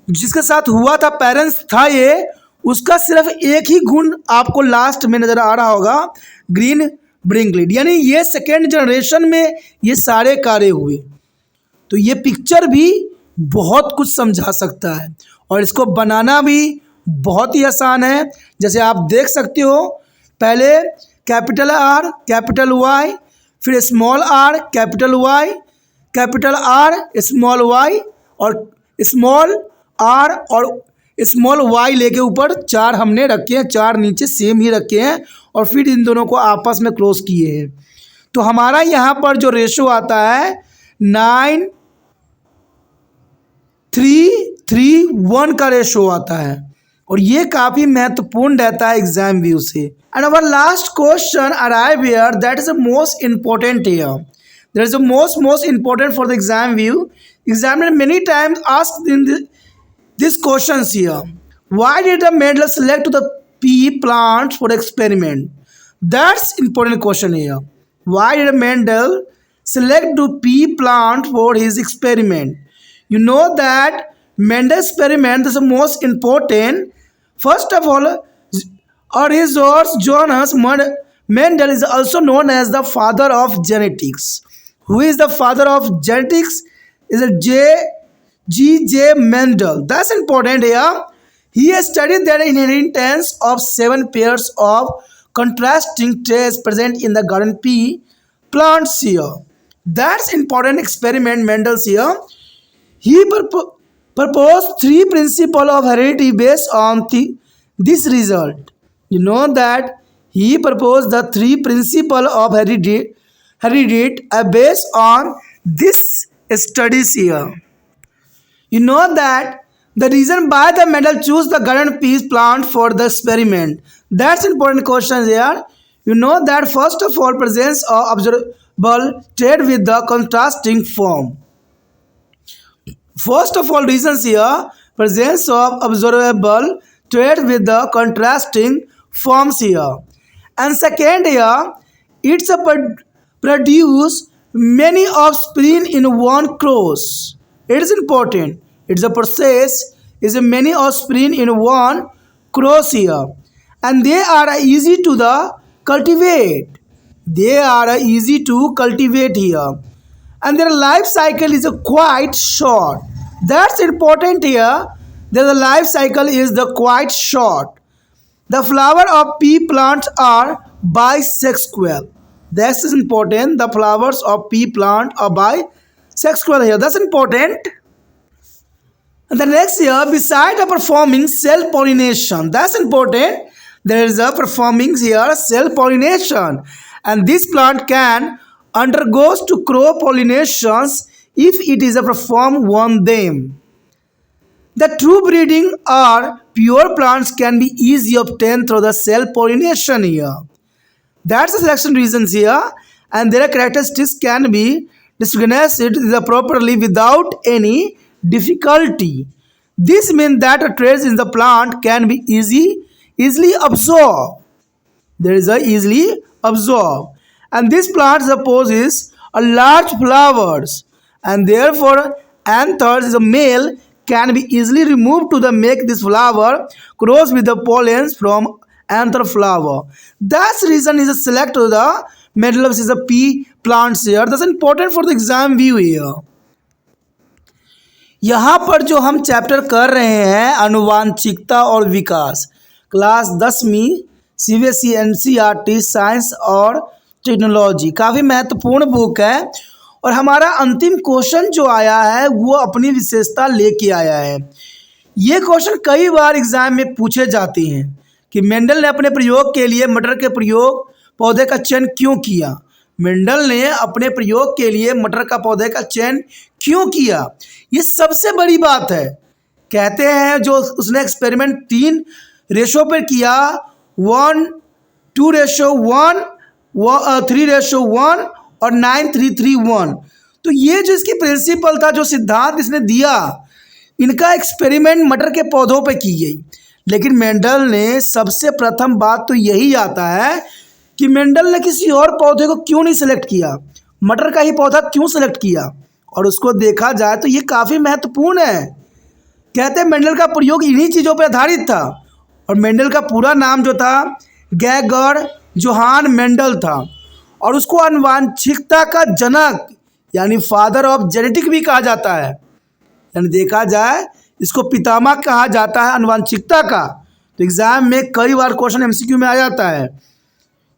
जिसके साथ हुआ था पेरेंट्स था ये, उसका सिर्फ एक ही गुण आपको लास्ट में नज़र आ रहा होगा, ग्रीन ब्रिंकलिड, यानी ये सेकेंड जनरेशन में ये सारे कार्य हुए। तो ये पिक्चर भी बहुत कुछ समझा सकता है और इसको बनाना भी बहुत ही आसान है। जैसे आप देख सकते हो पहले कैपिटल आर कैपिटल वाई, फिर small R capital Y, capital R small Y और स्मॉल आर और स्मॉल वाई लेके ऊपर 4 हमने रखे हैं, 4 नीचे सेम ही रखे हैं और फिर इन दोनों को आपस में क्लोज किए हैं। तो हमारा यहाँ पर जो रेशो आता है 9:3:1 का रेशो आता है, और ये काफ़ी महत्वपूर्ण रहता है एग्जाम व्यू से। And our last question arrive here, that is the most important here, that is the most important for the exam view. Examiner many times asked in this questions here. Why did the Mendel select the pea plants for experiment? That's important question here. Why did Mendel select the pea plant for his experiment? You know that Mendel experiment is the most important. First of all, George Johannes Mendel is also known as the father of genetics. Who is the father of genetics? Is a G.J. Mendel. That's important here. He has studied the inheritance of 7 pairs of contrasting traits present in the garden pea plants here. That's important experiment Mendel's here. He proposed 3 principles of heredity based on this result. You know that he proposed the 3 principles of heredity based on this studies here. You know that the reason why the Mendel choose the garden pea plant for the experiment. That's important question here. You know that first of all, presence of observable trait with the contrasting form. First of all reasons here, presence of observable trait with the contrasting forms here. And second here, it's a produce many offspring in one cross. It is important. It's a process is a many offspring in one cross here, and they are easy to the cultivate. They are easy to cultivate here, and their life cycle is quite short. That's important here. Their life cycle is the quite short. The flower of pea plants are bisexual. This is important. The flowers of pea plant are bisexual here. That's important. And the next here, beside the performing self pollination, that's important. There is a performing here self pollination, and this plant can undergoes to crop pollinations if it is a perform one them. The true breeding or pure plants can be easily obtained through the self pollination here. That's the selection reasons here, and their characteristics can be distinguished properly without any difficulty. This means that a trace in the plant can be easily absorbed. There is a easily absorbed, and this plant supposes a large flowers, and therefore anthers is a male can be easily removed to the make this flower cross with the pollens from anther flower. That's reason is a select to the middle of is a pea plants here. That's important for the exam view here. यहाँ पर जो हम chapter कर रहे हैं आनुवांशिकता और विकास, class 10वीं CBSE NCERT science और टेक्नोलॉजी, काफ़ी महत्वपूर्ण बुक है। और हमारा अंतिम क्वेश्चन जो आया है वो अपनी विशेषता लेके आया है। ये क्वेश्चन कई बार एग्जाम में पूछे जाते हैं कि मेंडल ने अपने प्रयोग के लिए मटर के प्रयोग पौधे का चयन क्यों किया। मेंडल ने अपने प्रयोग के लिए मटर का पौधे का चयन क्यों किया, ये सबसे बड़ी बात है। कहते हैं जो उसने एक्सपेरिमेंट 3 रेशो पर किया, 1:2:1, 3:1 और 9:3:1, तो ये जो इसकी प्रिंसिपल था, जो सिद्धांत इसने दिया, इनका एक्सपेरिमेंट मटर के पौधों पे की गई। लेकिन मेंडल ने सबसे प्रथम बात तो यही आता है कि मेंडल ने किसी और पौधे को क्यों नहीं सेलेक्ट किया, मटर का ही पौधा क्यों सेलेक्ट किया। और उसको देखा जाए तो ये काफ़ी महत्वपूर्ण है। कहते हैं मेंडल का प्रयोग इन्हीं चीज़ों पर आधारित था, और मेंडल का पूरा नाम जो था गेर्ग जोहान मेंडल था, और उसको आनुवांशिकता का जनक यानी फादर ऑफ जेनेटिक भी कहा जाता है। यानी देखा जाए इसको पितामह कहा जाता है आनुवांशिकता का। तो एग्जाम में कई बार क्वेश्चन MCQ में आ जाता है,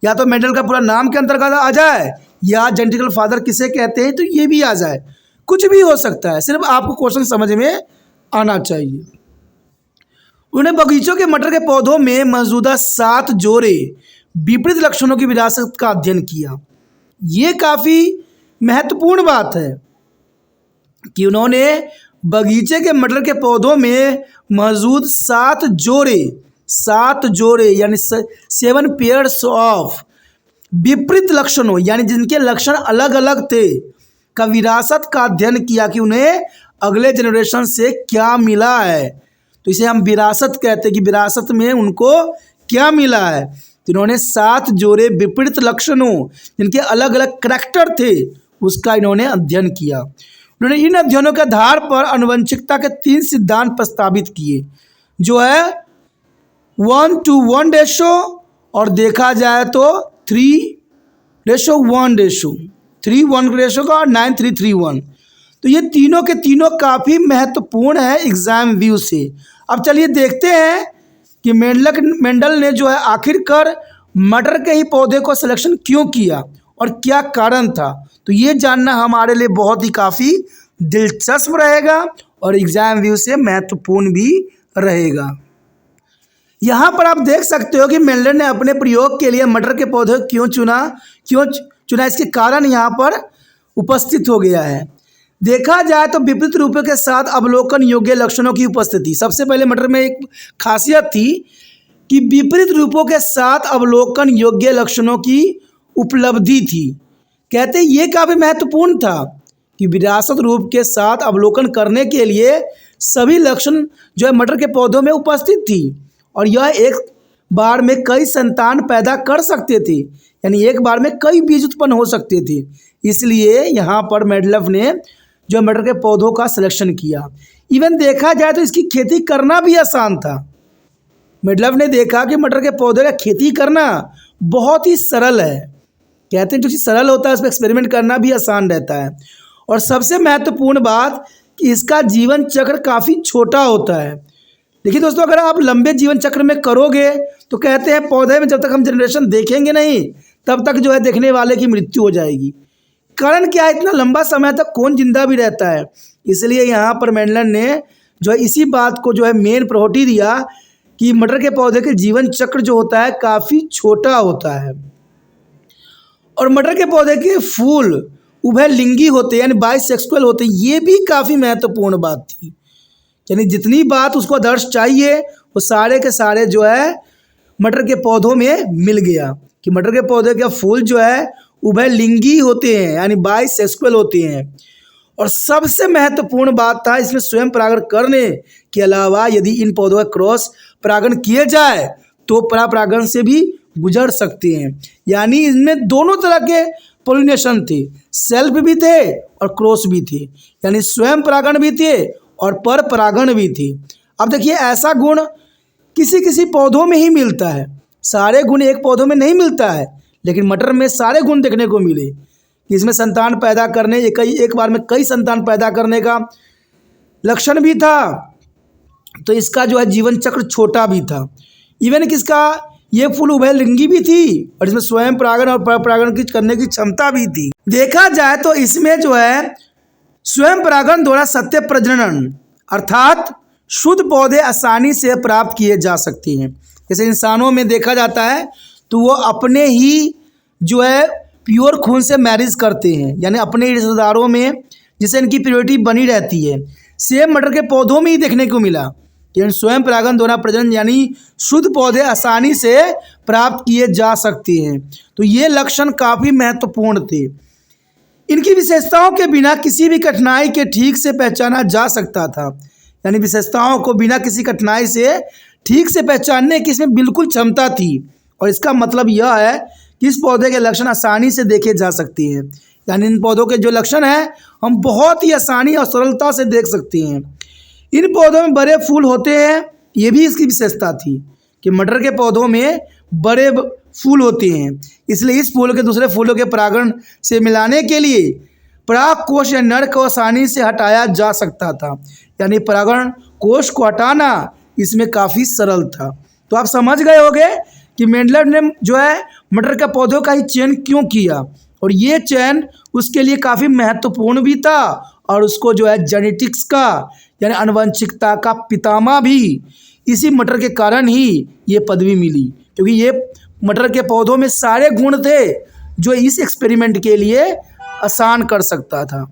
या तो मेंडल का पूरा नाम के अंतर्गत आ जाए, या जेनेटिकल फादर किसे कहते हैं तो ये भी आ जाए, कुछ भी हो सकता है, सिर्फ आपको क्वेश्चन समझ में आना चाहिए। उन्हें बगीचों के मटर के पौधों में मौजूदा 7 जोड़े विपरीत लक्षणों की विरासत का अध्ययन किया। ये काफ़ी महत्वपूर्ण बात है कि उन्होंने बगीचे के मटर के पौधों में मौजूद 7 जोड़े यानी 7 पेयर्स ऑफ विपरीत लक्षणों यानी जिनके लक्षण अलग अलग थे का विरासत का अध्ययन किया कि उन्हें अगले जनरेशन से क्या मिला है। तो इसे हम विरासत कहते हैं कि विरासत में उनको क्या मिला है। तो इन्होंने 7 जोड़े विपरीत लक्षणों जिनके अलग अलग करैक्टर थे उसका इन्होंने अध्ययन किया। उन्होंने इन अध्ययनों के आधार पर आनुवंशिकता के 3 सिद्धांत प्रस्तावित किए, जो है 1:1 रेशो और देखा जाए तो 3:1 रेशो, 3:1 रेशो का और 9:3:1। तो ये तीनों के तीनों काफ़ी महत्वपूर्ण है एग्जाम व्यू से। अब चलिए देखते हैं कि मेंडल ने जो है आखिरकार मटर के ही पौधे को सिलेक्शन क्यों किया और क्या कारण था। तो ये जानना हमारे लिए बहुत ही काफ़ी दिलचस्प रहेगा और एग्जाम व्यू से महत्वपूर्ण भी रहेगा। यहाँ पर आप देख सकते हो कि मेंडल ने अपने प्रयोग के लिए मटर के पौधे क्यों चुना, इसके कारण यहाँ पर उपस्थित हो गया है। देखा जाए तो विपरीत रूपों के साथ अवलोकन योग्य लक्षणों की उपस्थिति। सबसे पहले मटर में एक खासियत थी कि विपरीत रूपों के साथ अवलोकन योग्य लक्षणों की उपलब्धि थी। कहते ये काफ़ी महत्वपूर्ण था कि विरासत रूप के साथ अवलोकन करने के लिए सभी लक्षण जो है मटर के पौधों में उपस्थित थी और यह एक बार में कई संतान पैदा कर सकते थे, यानी एक बार में कई बीज उत्पन्न हो सकते थे। इसलिए यहाँ पर मेंडल ने जो मटर के पौधों का सिलेक्शन किया। इवन देखा जाए तो इसकी खेती करना भी आसान था। मेंडल ने देखा कि मटर के पौधे का खेती करना बहुत ही सरल है। कहते हैं जो चीज़ सरल होता है उस पर एक्सपेरिमेंट करना भी आसान रहता है। और सबसे महत्वपूर्ण बात कि इसका जीवन चक्र काफ़ी छोटा होता है। देखिए दोस्तों, अगर आप लंबे जीवन चक्र में करोगे तो कहते हैं पौधे में जब तक हम जनरेशन देखेंगे नहीं तब तक जो है देखने वाले की मृत्यु हो जाएगी। कारण क्या है, इतना लंबा समय तक कौन जिंदा भी रहता है। इसलिए यहाँ पर मेंडल ने जो है इसी बात को जो है मेन प्रायोरिटी दिया कि मटर के पौधे के जीवन चक्र जो होता है काफ़ी छोटा होता है और मटर के पौधे के फूल उभयलिंगी होते हैं यानी बाइसेक्सुअल होते हैं। ये भी काफ़ी महत्वपूर्ण बात थी, यानी जितनी बात उसको आदर्श चाहिए वो सारे के सारे जो है मटर के पौधों में मिल गया कि मटर के पौधे के फूल जो है उभयलिंगी होते हैं यानी बाइसेक्सुअल होते हैं। और सबसे महत्वपूर्ण बात था इसमें स्वयं परागण करने के अलावा यदि इन पौधों का क्रॉस परागण किए जाए तो परागण से भी गुजर सकते हैं। यानी इनमें दोनों तरह के पोलिनेशन थे, सेल्फ भी थे और क्रॉस भी थे, यानी स्वयं परागण भी थे और पर परागण भी थे। अब देखिए ऐसा गुण किसी किसी पौधों में ही मिलता है, सारे गुण एक पौधों में नहीं मिलता है, लेकिन मटर में सारे गुण देखने को मिले कि इसमें संतान पैदा करने एक बार में कई संतान पैदा करने का लक्षण भी था। तो इसका जो है जीवन चक्र छोटा भी था। इवन किसका ये फूल उभयलिंगी भी थी और इसमें स्वयं परागण और परागण की करने की क्षमता भी थी। देखा जाए तो इसमें जो है स्वयं परागण द्वारा सत्य प्रजनन अर्थात शुद्ध पौधे आसानी से प्राप्त किए जा सकते हैं। जैसे इंसानों में देखा जाता है तो वो अपने ही जो है प्योर खून से मैरिज करते हैं, यानी अपने रिश्तेदारों में जिससे इनकी प्योरिटी बनी रहती है। सेम मटर के पौधों में ही देखने को मिला कि स्वयं परागण द्वारा प्रजनन यानी शुद्ध पौधे आसानी से प्राप्त किए जा सकते हैं। तो ये लक्षण काफ़ी महत्वपूर्ण थे। इनकी विशेषताओं के बिना किसी भी कठिनाई के ठीक से पहचाना जा सकता था, यानी विशेषताओं को बिना किसी कठिनाई से ठीक से पहचानने की इसमें बिल्कुल क्षमता थी। और इसका मतलब यह है कि इस पौधे के लक्षण आसानी से देखे जा सकते हैं, यानी इन पौधों के जो लक्षण हैं हम बहुत ही आसानी और सरलता से देख सकते हैं। इन पौधों में बड़े फूल होते हैं, ये भी इसकी विशेषता थी कि मटर के पौधों में बड़े फूल होते हैं, इसलिए इस फूल के दूसरे फूलों के परागण से मिलाने के लिए पराग कोश या नर को आसानी से हटाया जा सकता था, यानी परागण कोश को हटाना इसमें काफ़ी सरल था। तो आप समझ गए होंगे कि मेंडल ने जो है मटर के पौधों का ही चयन क्यों किया, और ये चयन उसके लिए काफ़ी महत्वपूर्ण भी था और उसको जो है जेनेटिक्स का यानी आनुवंशिकता का पितामह भी इसी मटर के कारण ही ये पदवी मिली, क्योंकि ये मटर के पौधों में सारे गुण थे जो इस एक्सपेरिमेंट के लिए आसान कर सकता था।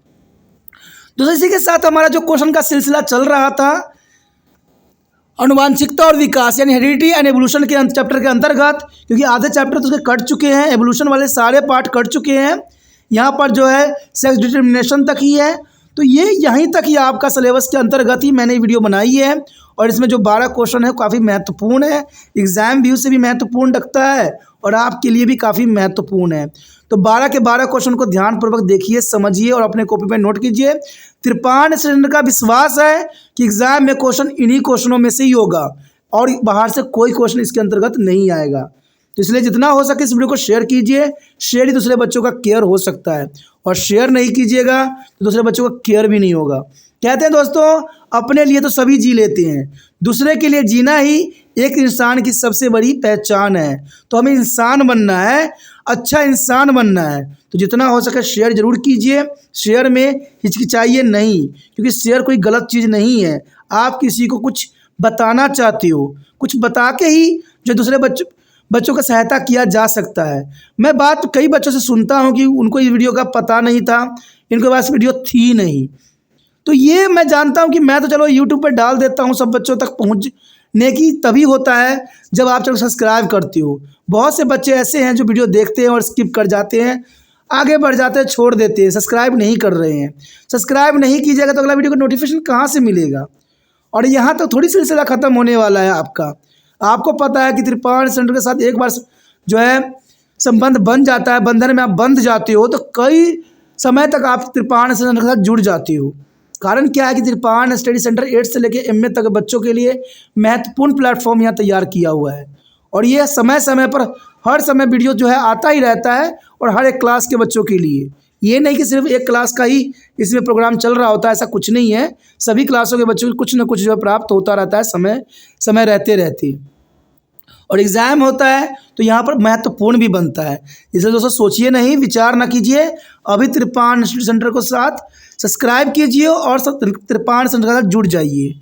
दोस्तों इसी के साथ हमारा जो क्वेश्चन का सिलसिला चल रहा था आनुवांशिकता और विकास यानी हेरिडिटी एंड एवोल्यूशन के चैप्टर के अंतर्गत, क्योंकि आधे चैप्टर तो उसके कट चुके हैं, एवोल्यूशन वाले सारे पार्ट कट चुके हैं, यहाँ पर जो है सेक्स डिटर्मिनेशन तक ही है। तो ये यहीं तक ही आपका सिलेबस के अंतर्गत ही मैंने वीडियो बनाई है और इसमें जो 12 क्वेश्चन है काफ़ी महत्वपूर्ण है, एग्जाम व्यू से भी महत्वपूर्ण रखता है और आपके लिए भी काफ़ी महत्वपूर्ण है। तो 12 के 12 क्वेश्चन को ध्यानपूर्वक देखिए, समझिए और अपने कॉपी में नोट कीजिए। त्रिपाण स्टैंडर्ड का विश्वास है कि एग्जाम में क्वेश्चन इन्हीं क्वेश्चनों में से ही होगा और बाहर से कोई क्वेश्चन इसके अंतर्गत नहीं आएगा। तो इसलिए जितना हो सके इस वीडियो को शेयर कीजिए, शेयर ही दूसरे बच्चों का केयर हो सकता है और शेयर नहीं कीजिएगा तो दूसरे बच्चों का केयर भी नहीं होगा। कहते हैं दोस्तों अपने लिए तो सभी जी लेते हैं, दूसरे के लिए जीना ही एक इंसान की सबसे बड़ी पहचान है। तो हमें इंसान बनना है, अच्छा इंसान बनना है, तो जितना हो सके शेयर ज़रूर कीजिए। शेयर में हिचकिचाइए नहीं, क्योंकि शेयर कोई गलत चीज़ नहीं है। आप किसी को कुछ बताना चाहते हो, कुछ बता के ही जो दूसरे बच्चों का सहायता किया जा सकता है। मैं बात कई बच्चों से सुनता हूँ कि उनको इस वीडियो का पता नहीं था, इनके पास वीडियो थी नहीं। तो ये मैं जानता हूँ कि मैं तो चलो यूट्यूब पर डाल देता हूँ, सब बच्चों तक पहुँचने की तभी होता है जब आप चलो सब्सक्राइब करते हो। बहुत से बच्चे ऐसे हैं जो वीडियो देखते हैं और स्किप कर जाते हैं, आगे बढ़ जाते हैं, छोड़ देते हैं, सब्सक्राइब नहीं कर रहे हैं। सब्सक्राइब नहीं कीजिएगा तो अगला वीडियो का नोटिफिकेशन कहाँ से मिलेगा। और यहाँ तो थोड़ी सिलसिला ख़त्म होने वाला है आपका। आपको पता है कि त्रिपाण सेंटर के साथ एक बार जो है संबंध बन जाता है, बंधन में आप बंध जाते हो तो कई समय तक आप त्रिपाण सेंटर के साथ जुड़ जाते हो। कारण क्या है कि त्रिपाण स्टडी सेंटर 8 से लेकर MA तक बच्चों के लिए महत्वपूर्ण प्लेटफॉर्म यहाँ तैयार किया हुआ है और ये समय समय पर हर समय वीडियो जो है आता ही रहता है और हर एक क्लास के बच्चों के लिए। ये नहीं कि सिर्फ एक क्लास का ही इसमें प्रोग्राम चल रहा होता है, ऐसा कुछ नहीं है। सभी क्लासों के बच्चों को कुछ न कुछ जो है प्राप्त होता रहता है समय रहते रहते। और एग्ज़ाम होता है तो यहाँ पर महत्वपूर्ण भी बनता है। इसलिए दोस्तों सोचिए नहीं, विचार ना कीजिए, अभी त्रिपाण स्टडी सेंटर को साथ सब्सक्राइब कीजिए और त्रिपाण सेंटर के साथ जुड़ जाइए।